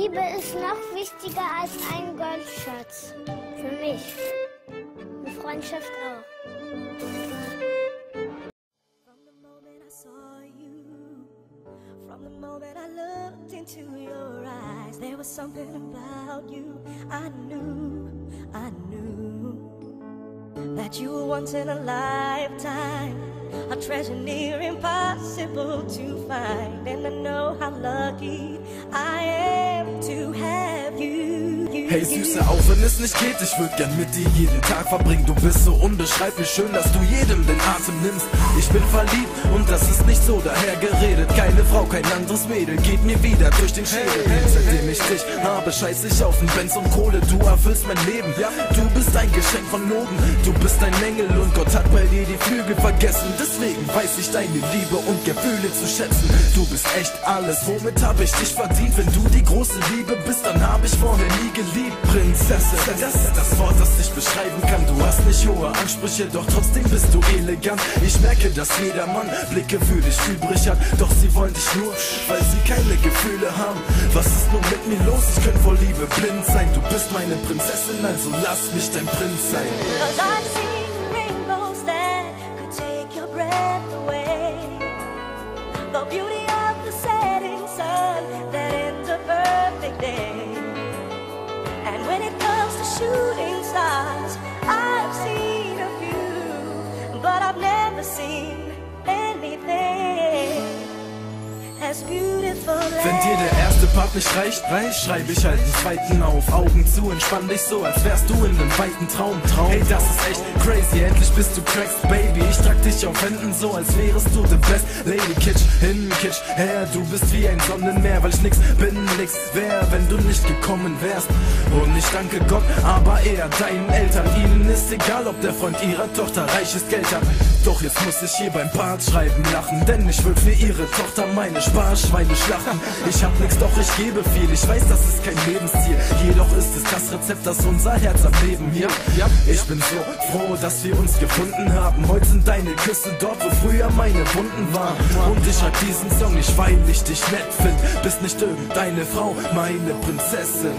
Liebe ist noch wichtiger als ein Goldschatz. Für mich. Und Freundschaft auch. From the moment I looked into your eyes, there was something about you. I knew that you were once in a lifetime, a treasure near impossible to find. And I know how lucky I am to have you. Hey Süße, auch wenn es nicht geht, ich würd gern mit dir jeden Tag verbringen. Du bist so unbeschreiblich schön, dass du jedem den Atem nimmst. Ich bin verliebt und das ist nicht so daher geredet. Keine Frau, kein anderes Mädel geht mir wieder durch den Schädel. Seitdem ich dich habe, scheiß ich auf den Benz und Kohle. Du erfüllst mein Leben, ja, du bist ein Geschenk von oben. Du bist ein Engel und Gott hat bei dir die Flügel vergessen. Deswegen weiß ich deine Liebe und Gefühle zu schätzen. Du bist echt alles, womit hab ich dich verdient? Wenn du die große Liebe bist, dann hab ich vorher nie geliebt. Prinzessin, das ist das Wort, das dich beschreiben kann. Du hast nicht hohe Ansprüche, doch trotzdem bist du elegant. Ich merke, dass jeder Mann Blicke für dich übrig hat, doch sie wollen dich nur, weil sie keine Gefühle haben. Was ist nun mit mir los? Ich könnte vor Liebe blind sein. Du bist meine Prinzessin, also lass mich dein Prinz sein. The beauty of the setting sun that ends a perfect day. And when it comes to shooting stars, I've seen a few, but I've never seen anything as beautiful as... Wenn dir der erste Part nicht reicht, schreibe ich halt den zweiten auf. Augen zu, entspann dich so, als wärst du in einem weiten Traum. Hey, das ist echt crazy, endlich bist du cracked, baby. Ich trag dich auf Händen so, als wärest du the best. Lady Kitsch, hin, Kitsch, her, du bist wie ein Sonnenmeer. Weil ich nix bin, nix wär, wenn du nicht gekommen wärst. Und ich danke Gott, aber eher deinen Eltern. Ihnen ist egal, ob der Freund ihrer Tochter reiches Geld hat. Doch jetzt muss ich hier beim Part schreiben lachen, denn ich würd für ihre Tochter meine Sparschweine schlachten. Ich hab nix, doch ich gebe viel. Ich weiß, das ist kein Lebensziel, jedoch ist es das Rezept, das unser Herz am Leben hier. Ich bin so froh, dass wir uns gefunden haben. Heute sind deine Küsse dort, wo früher meine Wunden waren. Und ich schreib diesen Song nicht, weil ich dich nett find. Bist nicht irgendeine Frau, meine Prinzessin.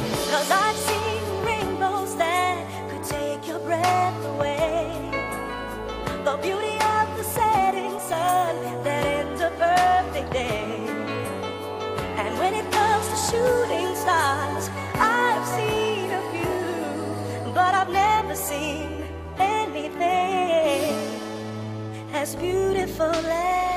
The beauty of the setting sun that ends a perfect day. And when it comes to shooting stars, I've seen a few, but I've never seen anything as beautiful as